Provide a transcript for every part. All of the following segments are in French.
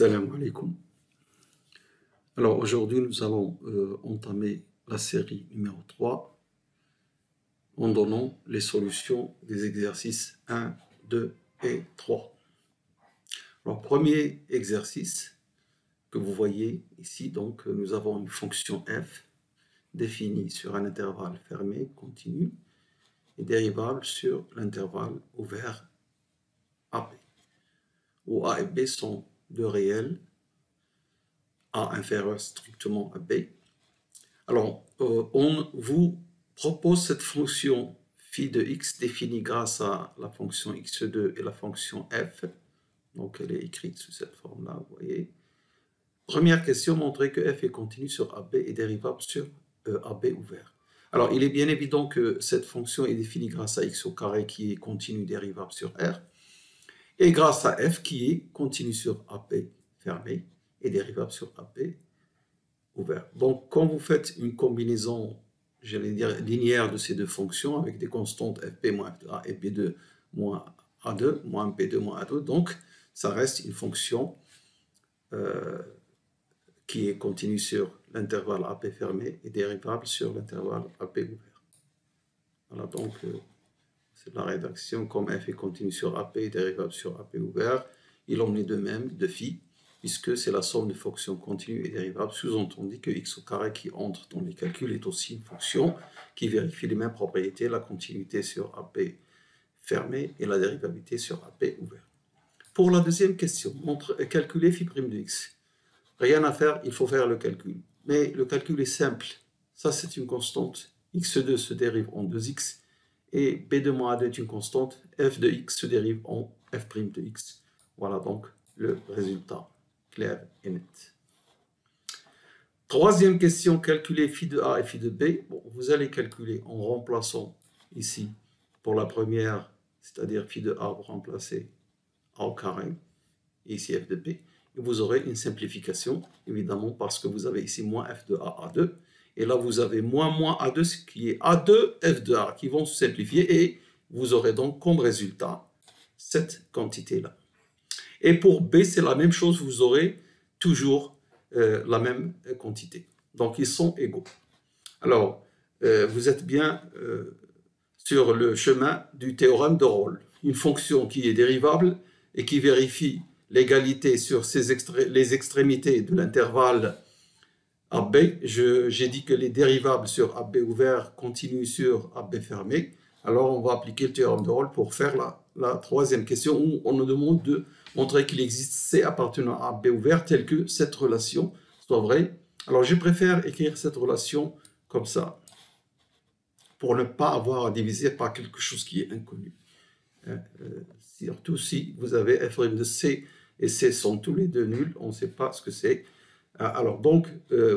Salam alaikum. Alors aujourd'hui nous allons entamer la série numéro 3 en donnant les solutions des exercices 1, 2 et 3. Alors premier exercice que vous voyez ici, donc nous avons une fonction f définie sur un intervalle fermé continu et dérivable sur l'intervalle ouvert AB, où A et B sont deux réels, A inférieur strictement à B. Alors, on vous propose cette fonction phi de x définie grâce à la fonction x2 et la fonction f. Donc, elle est écrite sous cette forme-là, vous voyez. Première question, montrer que f est continu sur AB et dérivable sur AB ouvert. Alors, il est bien évident que cette fonction est définie grâce à x au carré qui est continu dérivable sur R, et grâce à f qui est continu sur AB fermé et dérivable sur AB ouvert. Donc, quand vous faites une combinaison, j'allais dire, linéaire de ces deux fonctions avec des constantes fp moins f de a et b2 moins a2, moins b2 moins a2, donc ça reste une fonction qui est continue sur l'intervalle AB fermé et dérivable sur l'intervalle AB ouvert. Voilà, donc c'est la rédaction. Comme f est continu sur AB et dérivable sur AB ouvert, il en est de même de phi, puisque c'est la somme de fonctions continues et dérivables, sous-entendu que x au carré qui entre dans les calculs est aussi une fonction qui vérifie les mêmes propriétés, la continuité sur AB fermé et la dérivabilité sur AB ouvert. Pour la deuxième question, calculer phi' de x. Rien à faire, il faut faire le calcul. Mais le calcul est simple. Ça, c'est une constante. x2 se dérive en 2x et b2 moins a2 est une constante. F de x se dérive en f' de x. Voilà donc le résultat clair et net. Troisième question, calculer phi de a et phi de b. Bon, vous allez calculer en remplaçant ici pour la première, c'est-à-dire phi de a, vous remplacez a au carré, et ici f de b. Et vous aurez une simplification, évidemment, parce que vous avez ici moins f de a, a2. Et là, vous avez moins a2, ce qui est a2, f de a, qui vont se simplifier. Et vous aurez donc comme résultat cette quantité-là. Et pour b, c'est la même chose, vous aurez toujours la même quantité. Donc, ils sont égaux. Alors, vous êtes bien sur le chemin du théorème de Rolle. Une fonction qui est dérivable et qui vérifie l'égalité sur les extrémités de l'intervalle AB. J'ai dit que les dérivables sur AB ouvert continuent sur AB fermé. Alors, on va appliquer le théorème de Rolle pour faire la troisième question où on nous demande de montrer qu'il existe C appartenant à AB ouvert tel que cette relation soit vraie. Alors, je préfère écrire cette relation comme ça pour ne pas avoir à diviser par quelque chose qui est inconnu. Surtout si vous avez f' de C et C sont tous les deux nuls, on ne sait pas ce que c'est. Alors, donc,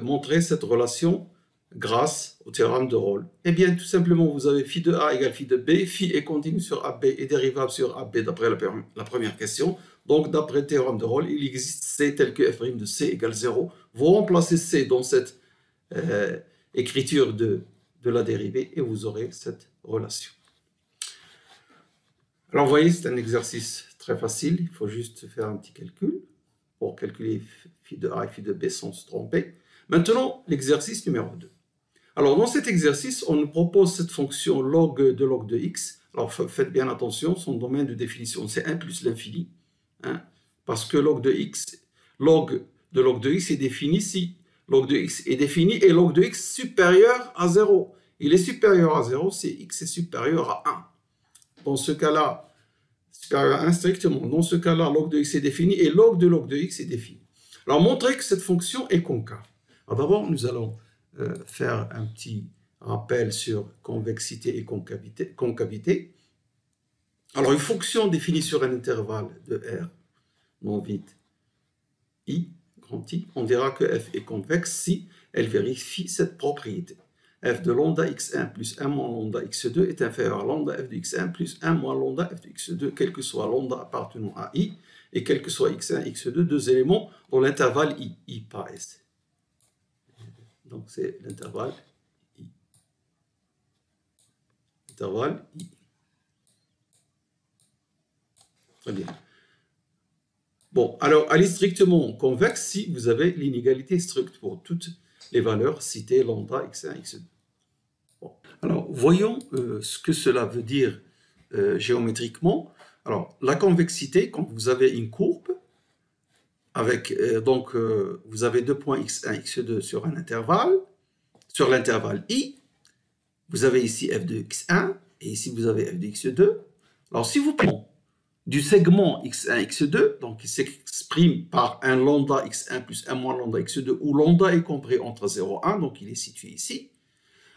montrer cette relation grâce au théorème de Rolle. Eh bien, tout simplement, vous avez phi de A égale phi de B. Phi est continu sur AB et dérivable sur AB d'après la première question. Donc, d'après le théorème de Rolle, il existe C tel que f' de C égale 0. Vous remplacez C dans cette écriture de la dérivée et vous aurez cette relation. Alors, vous voyez, c'est un exercice très facile. Il faut juste faire un petit calcul pour calculer phi de A et phi de B sans se tromper. Maintenant, l'exercice numéro 2. Alors, dans cet exercice, on nous propose cette fonction log de x. Alors, faites bien attention, son domaine de définition, c'est 1 plus l'infini. Hein, parce que log de x est défini si log de x est défini et log de x supérieur à 0. Il est supérieur à 0 si x est supérieur à 1. Dans ce cas-là, supérieur à 1 strictement. Dans ce cas-là, log de x est défini et log de x est défini. Alors, montrez que cette fonction est concave. Alors, d'abord, nous allons faire un petit rappel sur convexité et concavité. Alors, une fonction définie sur un intervalle de R, non vide, I, grand I, on dira que f est convexe si elle vérifie cette propriété. F de lambda x1 plus 1 moins lambda x2 est inférieur à lambda f de x1 plus 1 moins lambda f de x2, quel que soit lambda appartenant à I, et quel que soit x1 et x2, deux éléments dans l'intervalle I pas S. Donc c'est l'intervalle I. Intervalle I. Très bien. Bon, alors, elle est strictement convexe si vous avez l'inégalité stricte pour toutes les valeurs citées, lambda, x1, x2. Bon. Alors, voyons ce que cela veut dire géométriquement. Alors, la convexité, quand vous avez une courbe, avec, vous avez deux points x1, x2 sur un intervalle, sur l'intervalle i, vous avez ici f de x1, et ici vous avez f de x2. Alors, si vous prenez du segment x1, x2, donc qui s'exprime par un lambda x1 plus 1 moins lambda x2, où lambda est compris entre 0 et 1, donc il est situé ici.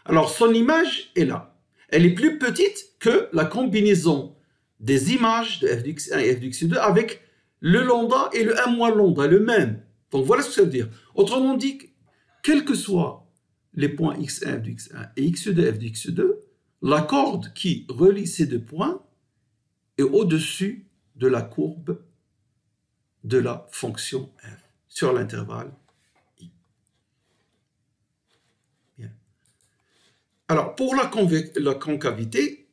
Alors, son image est là. Elle est plus petite que la combinaison des images de f de x1 et f de x2 avec le lambda et le 1 moins lambda, le même. Donc, voilà ce que ça veut dire. Autrement dit, quels que soient les points x1, f de x1 et x2, f de x2, la corde qui relie ces deux points est au-dessus de la courbe de la fonction f sur l'intervalle i. Bien. Alors, pour la concavité,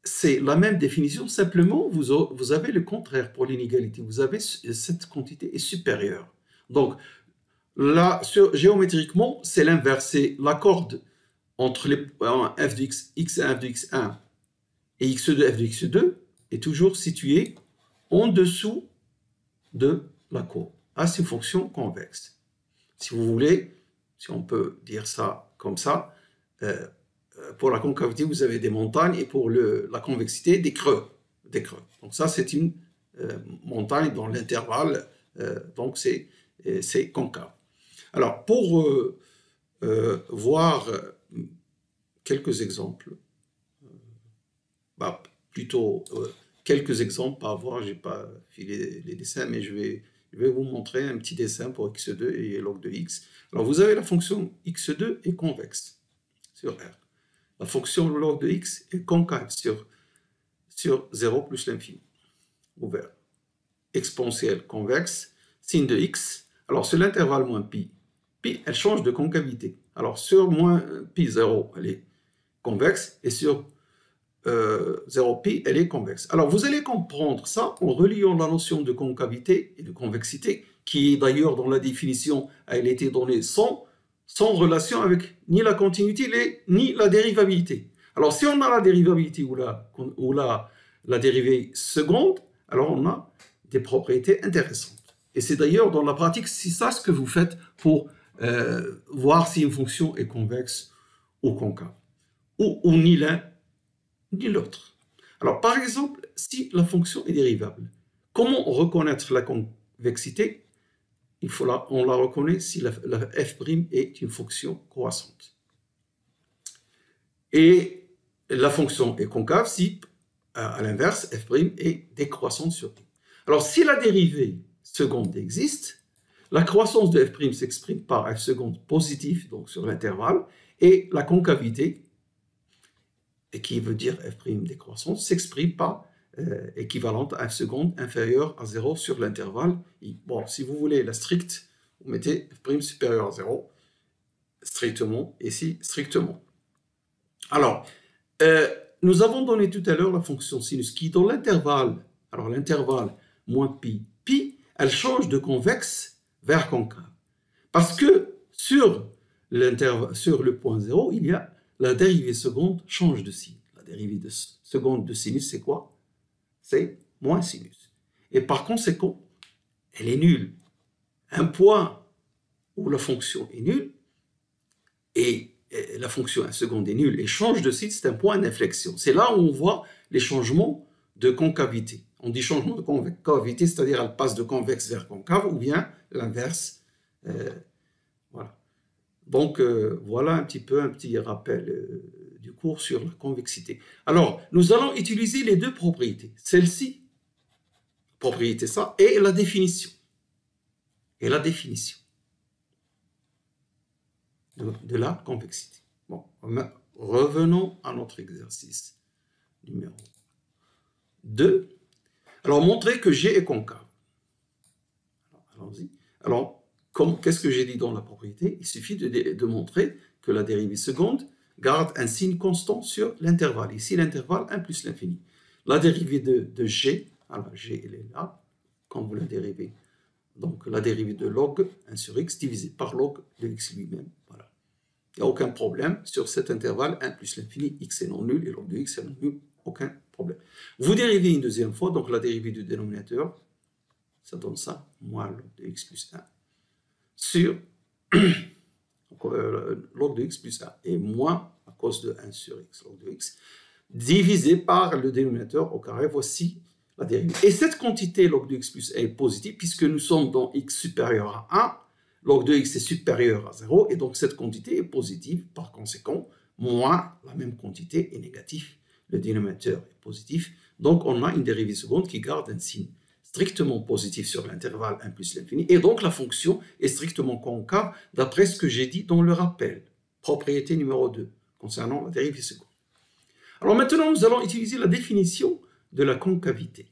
c'est la même définition, simplement vous avez le contraire pour l'inégalité. Vous avez cette quantité est supérieure. Donc, là, géométriquement, c'est l'inverse. C'est la corde entre les f de x1, f de x1 et x2, f de x2 est toujours située en dessous de la courbe. Ah, c'est une fonction convexe. Si vous voulez, si on peut dire ça comme ça, pour la concavité, vous avez des montagnes et pour la convexité, des creux. Donc ça, c'est une montagne dans l'intervalle, donc c'est concave. Alors, pour voir quelques exemples, quelques exemples, pas voir, je n'ai pas filé les dessins, mais je vais vous montrer un petit dessin pour x2 et log de x. Alors, vous avez la fonction x2 est convexe sur R. La fonction log de x est concave sur 0 plus l'infini, ouvert. Exponentielle convexe, signe de x. Alors, sur l'intervalle moins pi, elle change de concavité. Alors, sur moins pi 0, elle est convexe, et sur 0pi, elle est convexe. Alors, vous allez comprendre ça en reliant la notion de concavité et de convexité, qui est d'ailleurs dans la définition, elle a été donnée sans relation avec ni la continuité ni la dérivabilité. Alors, si on a la dérivabilité ou la dérivée seconde, alors on a des propriétés intéressantes. Et c'est d'ailleurs dans la pratique, c'est ça ce que vous faites pour voir si une fonction est convexe ou concave, ou ni l'un ni l'autre. Alors, par exemple, si la fonction est dérivable, comment reconnaître la convexité? On la reconnaît si la f' est une fonction croissante. Et la fonction est concave si, à l'inverse, f' est décroissante sur i. Alors, si la dérivée seconde existe, la croissance de f' s'exprime par f seconde positif, donc sur l'intervalle, et la concavité, et qui veut dire f' décroissante, s'exprime par équivalente à f seconde inférieure à 0 sur l'intervalle i. Bon, si vous voulez la stricte, vous mettez f' supérieur à 0, strictement, ici, strictement. Alors, nous avons donné tout à l'heure la fonction sinus qui, dans l'intervalle, alors l'intervalle moins pi, elle change de convexe vers concave. Parce que sur le point 0, il y a la dérivée seconde change de signe. La dérivée seconde de sinus, c'est quoi? C'est moins sinus. Et par conséquent, elle est nulle. Un point où la fonction est nulle, et la fonction seconde est nulle et change de signe, c'est un point d'inflexion. C'est là où on voit les changements de concavité. On dit changement de concavité, c'est-à-dire elle passe de convexe vers concave, ou bien l'inverse. Voilà. Donc, voilà un petit rappel du cours sur la convexité. Alors, nous allons utiliser les deux propriétés. Celle-ci, propriété ça, et la définition. Et la définition de la convexité. Bon, revenons à notre exercice numéro 2. Alors, montrer que G est concave. Allons-y. Alors, qu'est-ce que j'ai dit dans la propriété? Il suffit de montrer que la dérivée seconde garde un signe constant sur l'intervalle. Ici, l'intervalle 1 plus l'infini. La dérivée de G, alors G, elle est là, quand vous la dérivez. Donc la dérivée de log 1 sur x divisé par log de x lui-même. Voilà. Il n'y a aucun problème sur cet intervalle 1 plus l'infini, x est non nul et log de x est non nul, aucun problème. Vous dérivez une deuxième fois, donc la dérivée du dénominateur, ça donne ça, moins log de x plus 1 sur log de x plus 1 et moins à cause de 1 sur x, log de x, divisé par le dénominateur au carré. Voici la dérivée. Et cette quantité log de x plus 1 est positive puisque nous sommes dans x supérieur à 1, log de x est supérieur à 0, et donc cette quantité est positive. Par conséquent, moins la même quantité est négative. Le dénominateur est positif. Donc on a une dérivée seconde qui garde un signe strictement positif sur l'intervalle 1 plus l'infini, et donc la fonction est strictement concave d'après ce que j'ai dit dans le rappel. Propriété numéro 2, concernant la dérivée seconde. Alors maintenant, nous allons utiliser la définition de la concavité.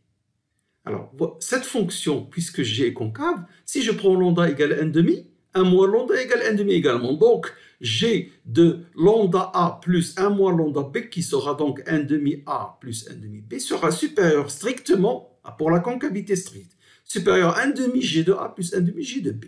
Alors, cette fonction, puisque g est concave, si je prends lambda égale 1,5, 1 moins lambda égale 1,5 également. Donc, g de lambda a plus 1 moins lambda b, qui sera donc 1,5 a plus 1,5 b, sera supérieur strictement, pour la concavité stricte, supérieur à 1,5 g de a plus 1,5 g de b.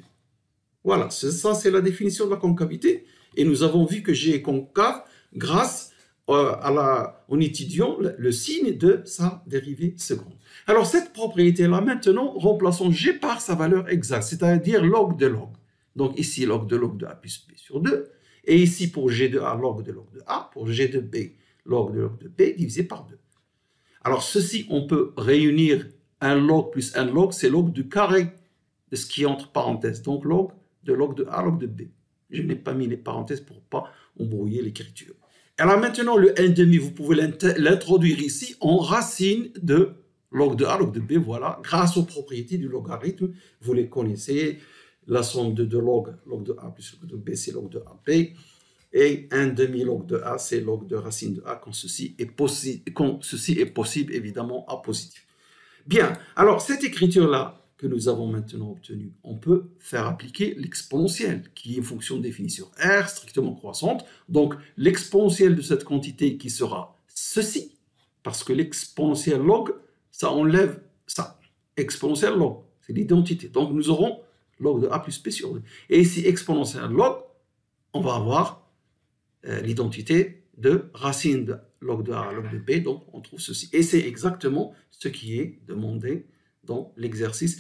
Voilà, ça c'est la définition de la concavité. Et nous avons vu que g est concave grâce en étudiant le signe de sa dérivée seconde. Alors cette propriété-là, maintenant, remplaçons g par sa valeur exacte, c'est-à-dire log de log. Donc ici, log de a plus b sur 2. Et ici, pour g de a, log de a. Pour g de b, log de b divisé par 2. Alors ceci, on peut réunir un log plus un log, c'est log du carré de ce qui est entre parenthèses. Donc log de a, log de b. Je n'ai pas mis les parenthèses pour ne pas embrouiller l'écriture. Alors maintenant, le 1,5, vous pouvez l'introduire ici en racine de log de a, log de b, voilà, grâce aux propriétés du logarithme, vous les connaissez, la somme de 2 log de a plus log de b, c'est log de ab, et 1,5 log de a, c'est log de racine de a, quand ceci est possible, évidemment, à positif. Bien, alors cette écriture-là que nous avons maintenant obtenue, on peut faire appliquer l'exponentielle, qui est une fonction définie sur R, strictement croissante. Donc l'exponentielle de cette quantité qui sera ceci, parce que l'exponentielle log, ça enlève ça. Exponentielle log, c'est l'identité. Donc nous aurons log de a plus b sur 2. Et ici, exponentielle log, on va avoir l'identité de racine de log de a, log de b, donc on trouve ceci. Et c'est exactement ce qui est demandé dans l'exercice.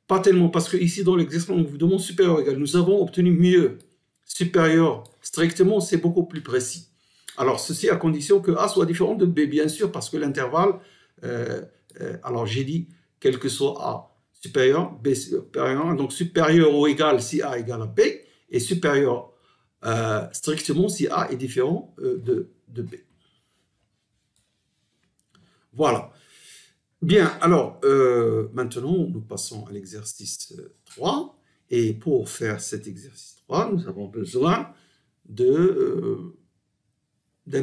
Pas tellement, parce que ici dans l'exercice, on vous demande supérieur ou égal. Nous avons obtenu mieux. Supérieur, strictement, c'est beaucoup plus précis. Alors, ceci à condition que a soit différent de b, bien sûr, parce que l'intervalle, alors j'ai dit, quel que soit a supérieur, b supérieur, donc supérieur ou égal si a égale à b, et supérieur strictement si a est différent de b. Voilà. Bien, alors maintenant nous passons à l'exercice 3, et pour faire cet exercice 3, nous avons besoin d'un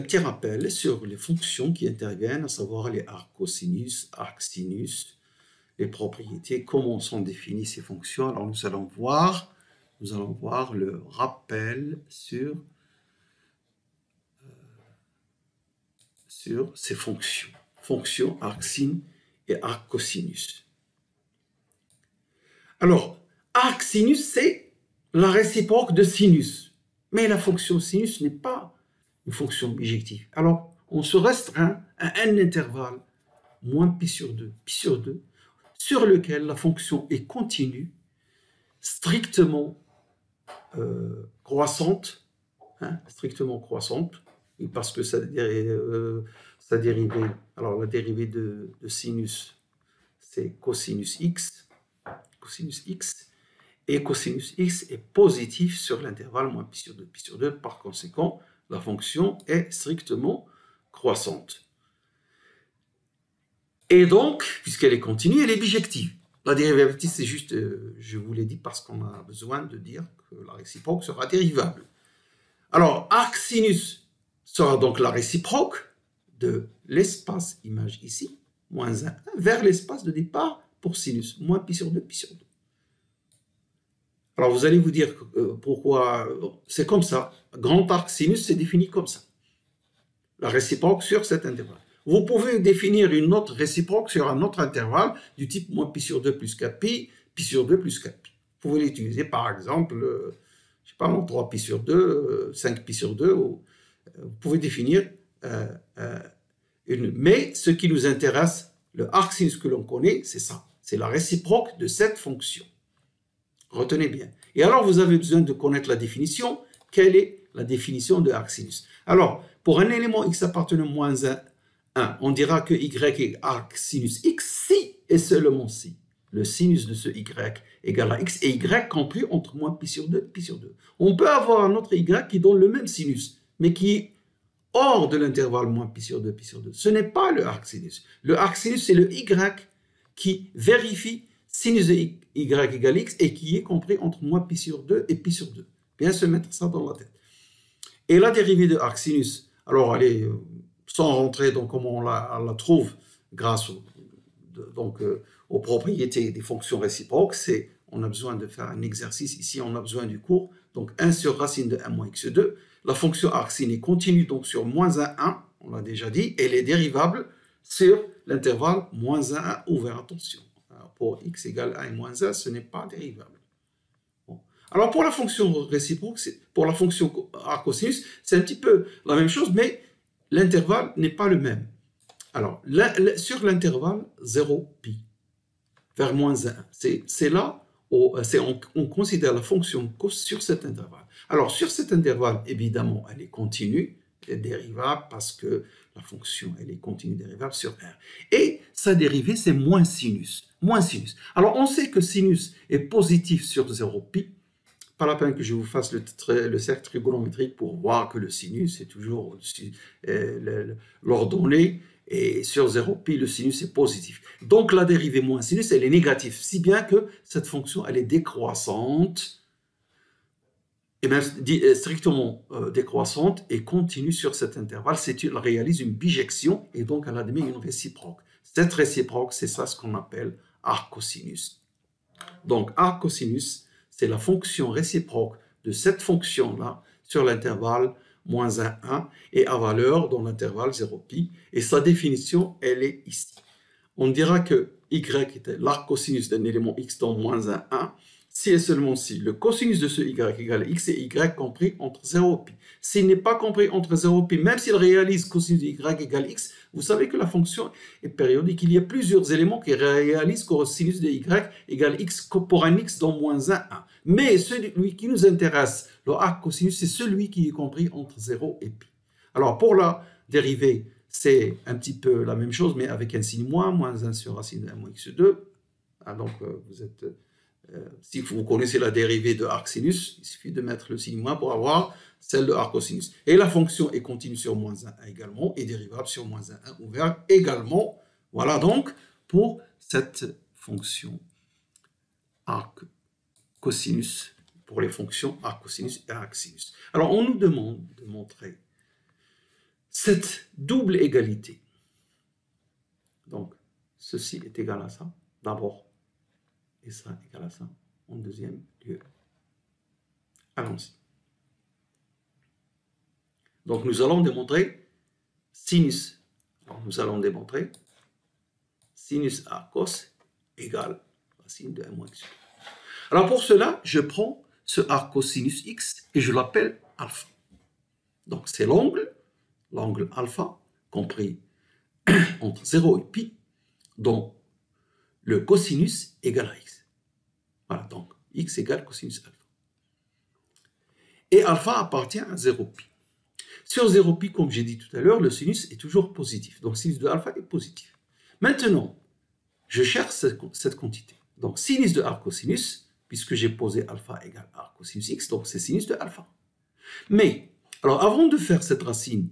petit rappel sur les fonctions qui interviennent, à savoir les arcs cosinus, arcs sinus, les propriétés, comment sont définies ces fonctions. Alors nous allons voir le rappel sur ces fonctions arc sin et arc cosinus. Alors, arc sinus, c'est la réciproque de sinus. Mais la fonction sinus n'est pas une fonction bijective. Alors, on se restreint à un intervalle, moins pi sur 2, sur lequel la fonction est continue, strictement croissante, strictement croissante, parce que sa dérivée, alors la dérivée de sinus, c'est cosinus x, et cosinus x est positif sur l'intervalle moins pi sur 2, par conséquent, la fonction est strictement croissante. Et donc, puisqu'elle est continue, elle est bijective. La dérivative, c'est juste, je vous l'ai dit, parce qu'on a besoin de dire que la réciproque sera dérivable. Alors, arc sinus sera donc la réciproque de l'espace image ici, moins 1, vers l'espace de départ pour sinus, moins pi sur 2, pi sur 2. Alors, vous allez vous dire pourquoi c'est comme ça. Grand arc sinus, c'est défini comme ça. La réciproque sur cet intervalle. vous pouvez définir une autre réciproque sur un autre intervalle du type moins pi sur 2 plus 4pi, pi sur 2 plus 4pi. Vous pouvez l'utiliser par exemple, je sais pas, 3 pi sur 2, 5 pi sur 2, vous pouvez définir une. Mais ce qui nous intéresse, le arc sinus que l'on connaît, c'est ça, c'est la réciproque de cette fonction. Retenez bien. Et alors, vous avez besoin de connaître la définition. Quelle est la définition de arc sinus? Alors, pour un élément x appartenant à moins 1, on dira que y est arc sinus x si et seulement si le sinus de ce y égale à x et y compris entre moins pi sur 2 et pi sur 2. On peut avoir un autre y qui donne le même sinus, mais qui est hors de l'intervalle moins pi sur 2, pi sur 2. Ce n'est pas le arc sinus. Le arc sinus, c'est le y qui vérifie sinus de y égale x et qui est compris entre moins pi sur 2 et pi sur 2. Bien se mettre ça dans la tête. Et la dérivée de arc sinus, alors allez, sans rentrer dans comment on la trouve grâce aux propriétés des fonctions réciproques, on a besoin de faire un exercice. Ici, on a besoin du cours. Donc 1 sur racine de 1 moins x2. La fonction arc sin est continue donc sur moins 1, on l'a déjà dit, et elle est dérivable sur l'intervalle moins 1 ouvert. Attention, pour x égale 1 et moins 1, ce n'est pas dérivable. Bon. Alors pour la fonction réciproque, pour la fonction arc cosinus, c'est un petit peu la même chose, mais l'intervalle n'est pas le même. Alors, sur l'intervalle 0pi vers moins 1, c'est là où on considère la fonction cos sur cet intervalle. Alors, sur cet intervalle, évidemment, elle est continue, elle est dérivable parce que la fonction, elle est continue dérivable sur R. Et sa dérivée, c'est moins sinus. Moins sinus. Alors, on sait que sinus est positif sur 0pi. Pas la peine que je vous fasse le cercle trigonométrique pour voir que le sinus est toujours l'ordonnée. Et sur 0pi, le sinus est positif. Donc la dérivée moins sinus, elle est négative, si bien que cette fonction, elle est décroissante, et même strictement décroissante, et continue sur cet intervalle. Elle réalise une bijection, et donc elle admet une réciproque. Cette réciproque, c'est ça ce qu'on appelle arc cosinus. Donc arc cosinus, c'est la fonction réciproque de cette fonction-là sur l'intervalle moins 1, 1, et à valeur dans l'intervalle 0pi. Et sa définition, elle est ici. On dira que y était l'arc cosinus d'un élément x dans moins 1, 1, si et seulement si le cosinus de ce y égale x et y compris entre 0pi. S'il n'est pas compris entre 0pi, même s'il réalise cosinus de y égale x, vous savez que la fonction est périodique. Il y a plusieurs éléments qui réalisent cosinus de y égale x pour un x dans moins 1, 1. Mais celui qui nous intéresse, le arc cosinus, c'est celui qui est compris entre 0 et pi. Alors pour la dérivée, c'est un petit peu la même chose, mais avec un signe moins 1 sur racine de 1 moins x2. Ah, donc si vous connaissez la dérivée de arc sinus, il suffit de mettre le signe moins pour avoir celle de arc cosinus. Et la fonction est continue sur moins 1 également, et dérivable sur moins 1 ouvert également. Voilà donc pour cette fonction arc cosinus, pour les fonctions arc cosinus et arc sinus. Alors on nous demande de montrer cette double égalité. Donc ceci est égal à ça, d'abord, et ça égal à ça en deuxième lieu. Allons-y. Donc nous allons démontrer sinus. Alors, nous allons démontrer sinus arc cos égale racine de 1 moins x. Alors pour cela, je prends ce arc cosinus x et je l'appelle alpha. Donc c'est l'angle alpha compris entre 0 et pi, dont le cosinus égale à x. Voilà, donc x égale cosinus alpha. Et alpha appartient à 0pi. Sur 0pi, comme j'ai dit tout à l'heure, le sinus est toujours positif. Donc sinus de alpha est positif. Maintenant, je cherche cette quantité. Donc sinus de arc cosinus, puisque j'ai posé alpha égale arc cosinus x, donc c'est sinus de alpha. Mais, alors avant de faire cette racine,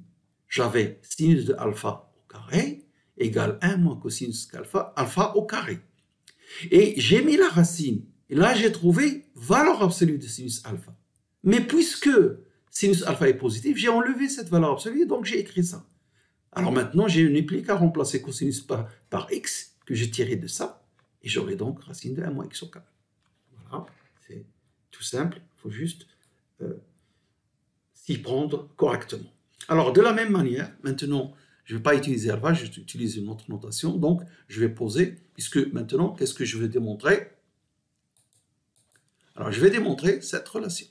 j'avais sinus de alpha au carré égale 1 moins cosinus alpha, alpha au carré. Et j'ai mis la racine, et là j'ai trouvé valeur absolue de sinus alpha. Mais puisque sinus alpha est positif, j'ai enlevé cette valeur absolue, donc j'ai écrit ça. Alors maintenant, j'ai une plus qu'à remplacer cosinus par x, que j'ai tiré de ça, et j'aurai donc racine de 1 moins x au carré. Voilà, c'est tout simple, il faut juste s'y prendre correctement. Alors, de la même manière, maintenant, je ne vais pas utiliser alpha, je vais utiliser une autre notation. Donc, je vais poser, puisque maintenant, qu'est-ce que je veux démontrer? Alors, je vais démontrer cette relation.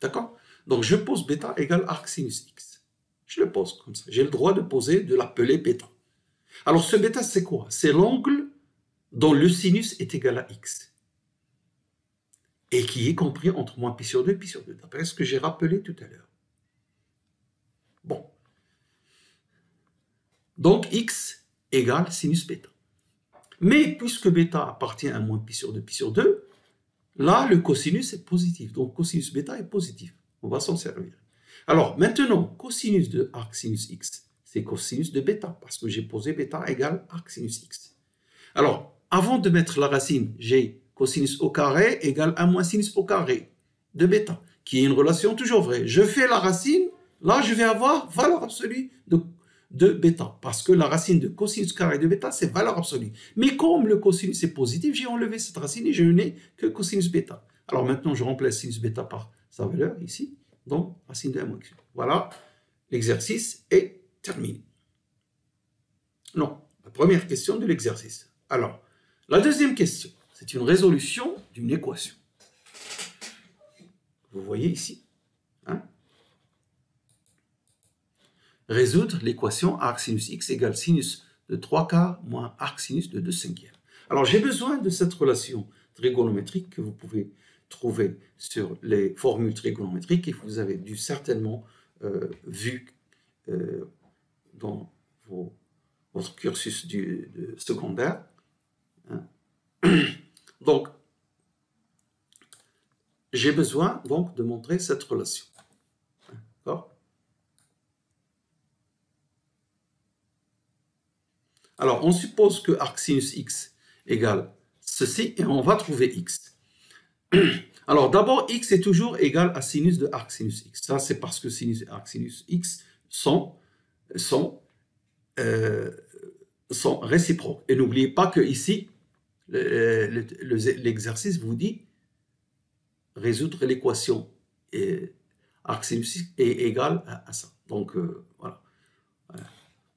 D'accord? Donc, je pose bêta égale arc sinus x. Je le pose comme ça. J'ai le droit de poser, de l'appeler bêta. Alors, ce bêta, c'est quoi? C'est l'angle dont le sinus est égal à x. Et qui est compris entre moins pi sur 2 et pi sur 2, d'après ce que j'ai rappelé tout à l'heure. Bon. Donc, x égale sinus bêta. Mais puisque bêta appartient à moins pi sur 2, pi sur 2, là, le cosinus est positif. Donc, cosinus bêta est positif. On va s'en servir. Alors, maintenant, cosinus de arc sinus x, c'est cosinus de bêta, parce que j'ai posé bêta égale arc sinus x. Alors, avant de mettre la racine, j'ai cosinus au carré égale 1 moins sinus au carré de bêta, qui est une relation toujours vraie. Je fais la racine, là, je vais avoir valeur absolue de bêta, parce que la racine de cosinus carré de bêta, c'est valeur absolue. Mais comme le cosinus est positif, j'ai enlevé cette racine et je n'ai que cosinus bêta. Alors maintenant, je remplace sinus bêta par sa valeur ici, donc racine de 1 moins x. Voilà, l'exercice est terminé. Non, la première question de l'exercice. Alors, la deuxième question, c'est une résolution d'une équation. Vous voyez ici, hein? Résoudre l'équation arc sinus x égale sinus de 3/4 moins arc sinus de 2/5. Alors, j'ai besoin de cette relation trigonométrique que vous pouvez trouver sur les formules trigonométriques et que vous avez dû certainement vu dans votre cursus de secondaire. Hein? Donc, j'ai besoin donc de montrer cette relation. D'accord? Alors, on suppose que arc sinus x égale ceci et on va trouver x. Alors, d'abord, x est toujours égal à sinus de arc sinus x. Ça, c'est parce que sinus et arc sinus x sont réciproques. Et n'oubliez pas que ici, l'exercice vous dit résoudre l'équation arc sinus x est égal à ça. Donc, voilà.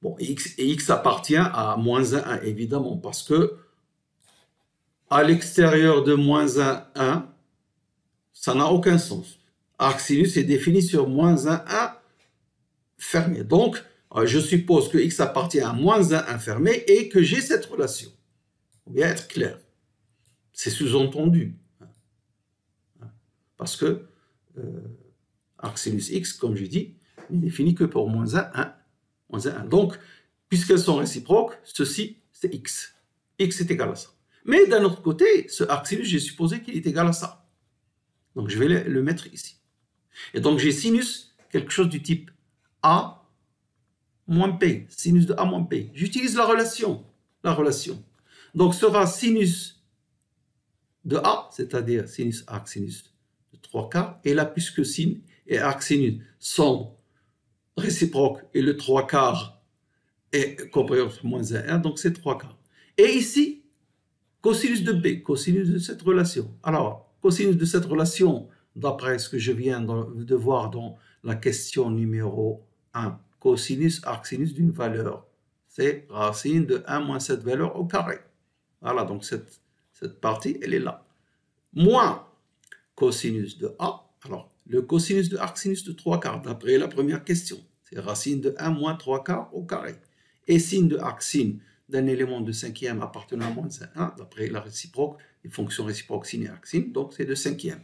Bon, et x appartient à moins 1, évidemment, parce que à l'extérieur de moins 1, 1, ça n'a aucun sens. Arc sinus est défini sur moins 1, 1 fermé. Donc, je suppose que x appartient à moins 1, 1 fermé et que j'ai cette relation. Il faut bien être clair. C'est sous-entendu. Parce que arc sinus x, comme je dis, n'est défini que pour moins 1, 1. Moins 1, 1. Donc, puisqu'elles sont réciproques, ceci, c'est x. X est égal à ça. Mais d'un autre côté, ce arc sinus, j'ai supposé qu'il est égal à ça. Donc, je vais le mettre ici. Et donc, j'ai sinus, quelque chose du type A moins P. Sinus de A moins P. J'utilise la relation. Donc, sera sinus de A, c'est-à-dire sinus arc sinus de 3/4. Et là, puisque sin et arc sinus sont réciproques et le 3/4 est compris entre moins 1, 1, donc c'est 3/4. Et ici, cosinus de B, cosinus de cette relation. Alors, cosinus de cette relation, d'après ce que je viens de voir dans la question numéro 1, cosinus arc sinus d'une valeur, c'est racine de 1 moins cette valeur au carré. Voilà, donc cette partie, elle est là. Moins cosinus de A. Alors, le cosinus de arc sinus de 3/4, d'après la première question, c'est racine de 1 moins 3/4 au carré. Et sin de arc sin d'un élément de 5e appartenant à moins 1, d'après la réciproque, les fonctions réciproques sin et arc sin, donc c'est de 5e.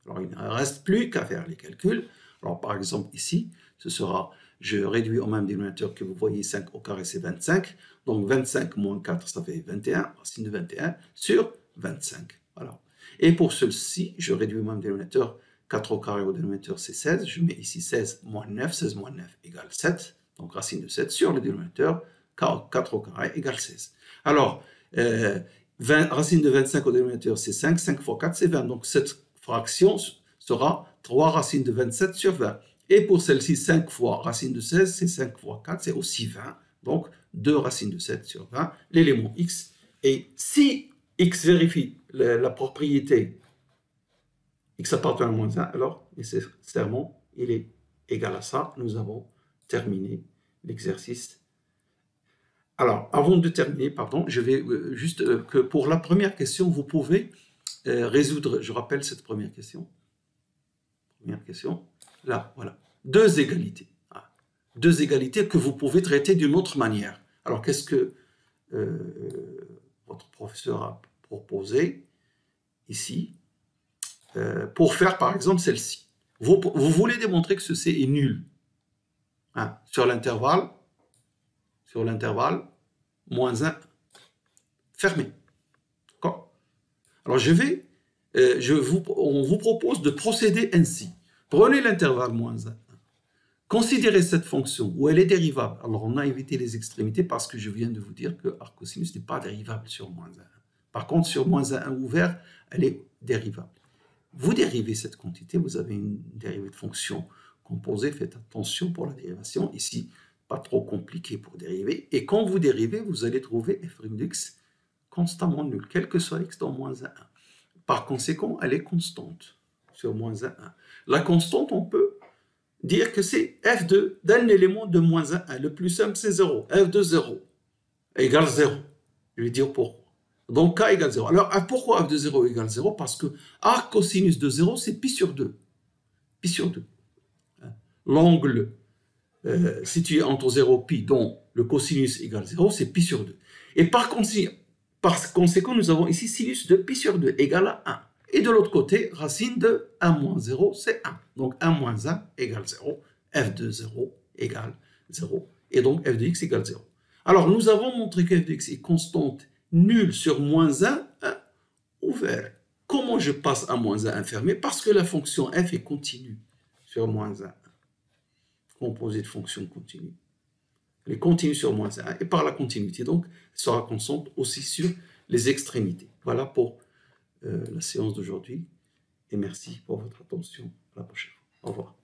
Alors, il ne reste plus qu'à faire les calculs. Alors, par exemple, ici, ce sera, je réduis au même dénominateur que vous voyez, 5 au carré, c'est 25. Donc, 25 moins 4, ça fait 21, racine de 21 sur 25. Voilà. Et pour ceci, je réduis au même dénominateur, 4 au carré au dénominateur, c'est 16. Je mets ici 16 moins 9, 16 moins 9 égale 7. Donc, racine de 7 sur le dénominateur, 4 au carré égale 16. Alors, racine de 25 au dénominateur, c'est 5. 5 fois 4, c'est 20. Donc, cette fraction sera 3 racines de 27 sur 20. Et pour celle-ci, 5 fois racine de 16, c'est 5 fois 4, c'est aussi 20. Donc, 2 racines de 7 sur 20, l'élément x. Et si x vérifie la propriété x appartient à moins 1, alors nécessairement, il est égale à ça, nous avons terminé l'exercice. Alors, avant de terminer, pardon, je vais juste que pour la première question, vous pouvez résoudre, je rappelle cette première question. Première question, là, voilà. Deux égalités. Deux égalités que vous pouvez traiter d'une autre manière. Alors, qu'est-ce que votre professeur a proposé ici pour faire, par exemple, celle-ci? Vous voulez démontrer que ce C est nul sur l'intervalle, moins 1, fermé. D'accord? Alors, on vous propose de procéder ainsi. Prenez l'intervalle moins 1. Considérez cette fonction où elle est dérivable. Alors, on a évité les extrémités parce que je viens de vous dire que arc cosinus n'est pas dérivable sur moins 1. Par contre, sur moins 1 ouvert, elle est dérivable. Vous dérivez cette quantité, vous avez une dérivée de fonction composée. Faites attention pour la dérivation. Ici, pas trop compliqué pour dériver. Et quand vous dérivez, vous allez trouver f' de x constamment nul, quel que soit x dans moins 1. Par conséquent, elle est constante sur moins 1. La constante, on peut dire que c'est f d'un élément de moins 1. Le plus simple, c'est 0. f de 0 égale 0. Je vais dire pourquoi. Donc, k égale 0. Alors, pourquoi f de 0 égale 0? Parce que arc cosinus de 0, c'est pi sur 2. Pi sur 2. L'angle situé entre 0 et pi, dont le cosinus égale 0, c'est pi sur 2. Et par conséquent, nous avons ici sinus de pi sur 2 égale à 1. Et de l'autre côté, racine de 1 moins 0, c'est 1. Donc 1 moins 1 égale 0. f de 0 égale 0. Et donc f de x égale 0. Alors, nous avons montré que f de x est constante nulle sur moins 1, 1 ouvert. Comment je passe à moins 1 fermé? Parce que la fonction f est continue sur moins 1. Composée de fonctions continues. Elle est continue sur moins 1 et par la continuité, donc, elle sera constante aussi sur les extrémités. Voilà pour la séance d'aujourd'hui et merci pour votre attention. À la prochaine fois. Au revoir.